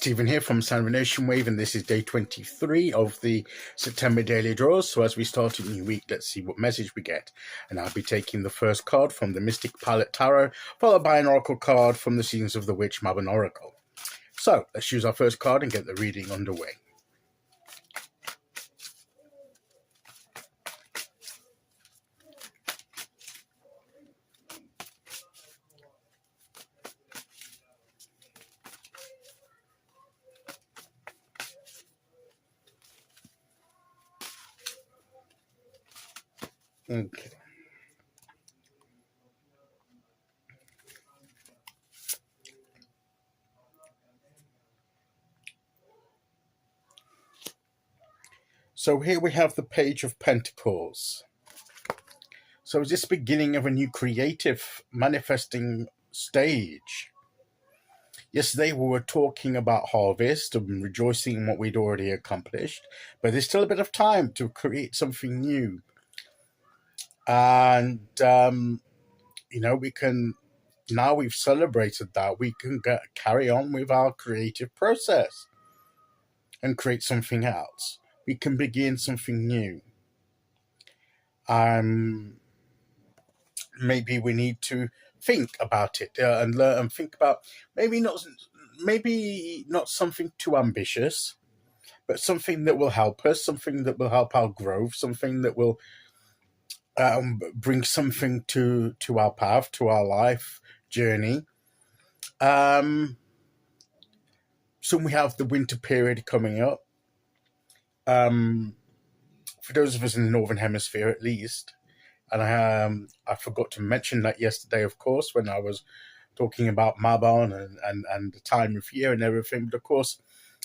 Stephen here from Sound of a Nation Wave, and this is day 23 of the September Daily Draws. So as we start a new week, let's see what message we get. And I'll be taking the first card from the Mystic Pilot Tarot, followed by an Oracle card from the Seasons of the Witch Mabon Oracle. So let's choose our first card and get the reading underway. Okay. So here we have the Page of Pentacles. So is this beginning of a new creative manifesting stage? Yesterday we were talking about harvest and rejoicing in what we'd already accomplished, but there's still a bit of time to create something new. And, we can, now we've celebrated that, we can carry on with our creative process and create something else. We can begin something new. Maybe we need to think about it and learn and think about maybe not something too ambitious, but something that will help us, something that will help our growth, something that will bring something to our path, to our life journey. So we have the winter period coming up. For those of us in the Northern Hemisphere, at least. And I forgot to mention that yesterday, of course, when I was talking about Mabon and the time of year and everything. But of course,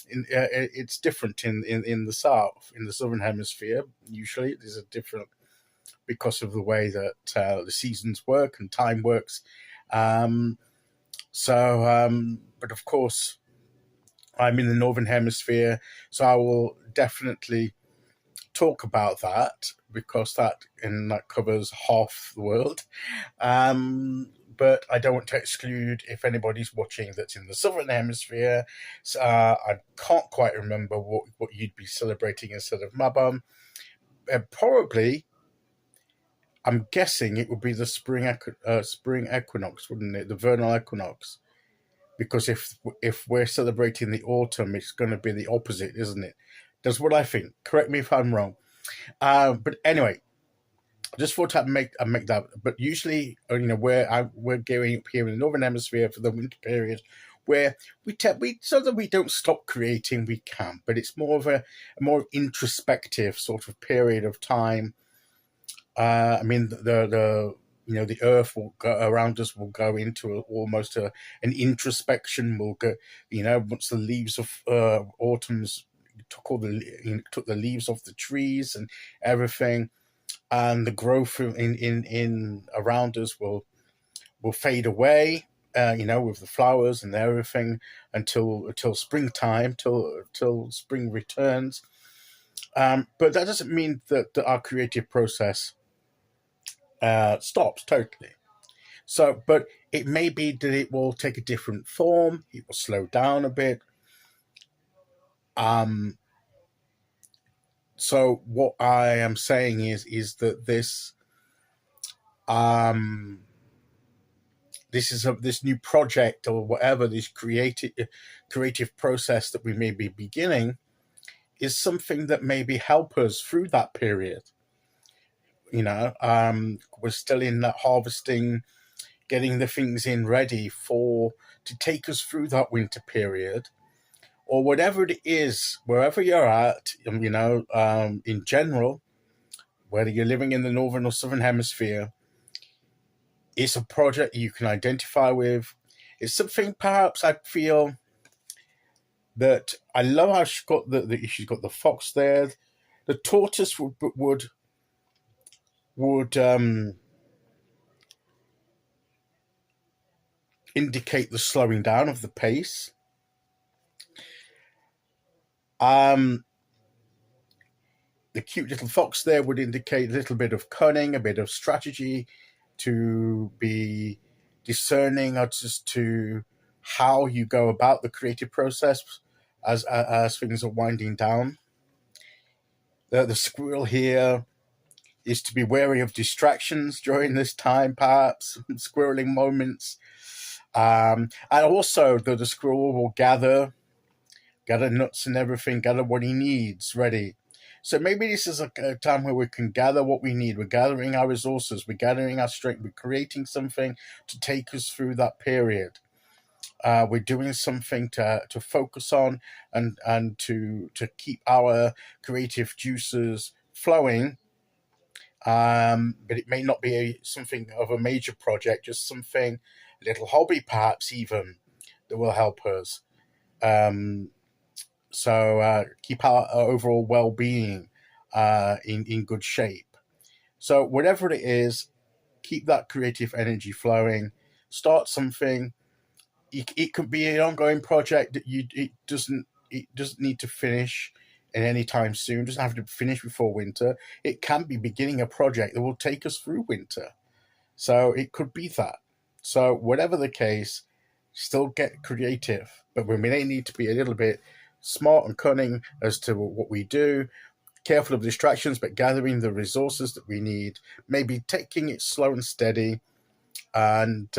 it's different in the South, in the Southern Hemisphere. Usually there's a different, because of the way that the seasons work and time works. But of course, I'm in the Northern Hemisphere, so I will definitely talk about that, because that covers half the world. But I don't want to exclude if anybody's watching that's in the Southern Hemisphere. So, I can't quite remember what you'd be celebrating instead of Mabon. Probably, I'm guessing it would be the spring equinox, wouldn't it? The vernal equinox. Because if we're celebrating the autumn, it's going to be the opposite, isn't it? That's what I think. Correct me if I'm wrong. But anyway, I just thought I'd make that. But usually, we're gearing up here in the Northern Hemisphere for the winter period, where so that we don't stop creating, we can. But it's more of a more introspective sort of period of time. The earth will go around us, will go into almost an introspection. Will go, once the leaves of autumn's took the leaves off the trees and everything, and the growth in around us will fade away. With the flowers and everything until springtime, till spring returns. But that doesn't mean that our creative process stops totally. So, but it may be that it will take a different form. It will slow down a bit. So what I am saying is that this new project or whatever, this creative process that we may be beginning, is something that maybe help us through that period. We're still in that harvesting, getting the things in ready to take us through that winter period, or whatever it is, wherever you're at, in general, whether you're living in the Northern or Southern Hemisphere, it's a project you can identify with. It's something perhaps I feel that I love how she's got she's got the fox there. The tortoise would indicate the slowing down of the pace. The cute little fox there would indicate a little bit of cunning, a bit of strategy, to be discerning as to how you go about the creative process. as things are winding down. The squirrel here is to be wary of distractions during this time, perhaps squirreling moments. And also, the squirrel will gather nuts and everything, gather what he needs ready. So maybe this is a time where we can gather what we need. We're gathering our resources, we're gathering our strength, we're creating something to take us through that period. We're doing something to focus on and to keep our creative juices flowing. But it may not be something of a major project, just something, a little hobby perhaps even, that will help us. Um, so keep our overall well-being in good shape. So whatever it is, keep that creative energy flowing. Start something. It could be an ongoing project that it doesn't need to finish in any time soon. It doesn't have to finish before winter. It can be beginning a project that will take us through winter. So it could be that. So whatever the case, still get creative, but we may need to be a little bit smart and cunning as to what we do. Careful of distractions, but gathering the resources that we need. Maybe taking it slow and steady, and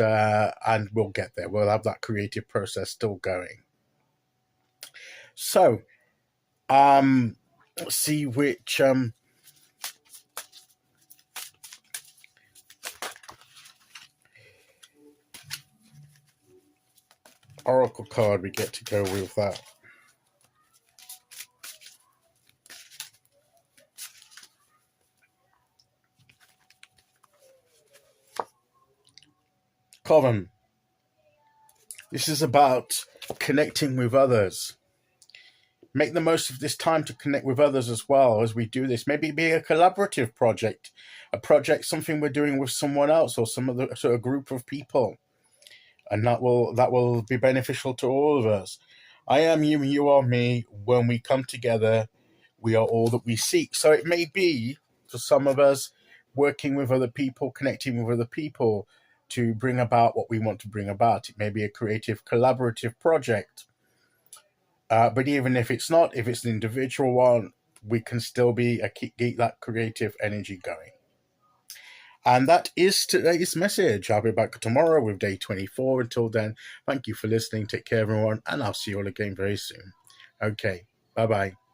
we'll get there. We'll have that creative process still going. So, let's see which oracle card we get to go with that. Coven. This is about connecting with others. Make the most of this time to connect with others as well as we do this. Maybe be a collaborative project, something we're doing with someone else or some other sort of group of people, and that will be beneficial to all of us. I am you, and you are me. When we come together, we are all that we seek. So it may be for some of us working with other people, connecting with other people to bring about what we want to bring about. It may be a creative, collaborative project. But even if it's not, if it's an individual one, we can still keep that creative energy going. And that is today's message. I'll be back tomorrow with day 24. Until then, thank you for listening. Take care, everyone, and I'll see you all again very soon. Okay, bye-bye.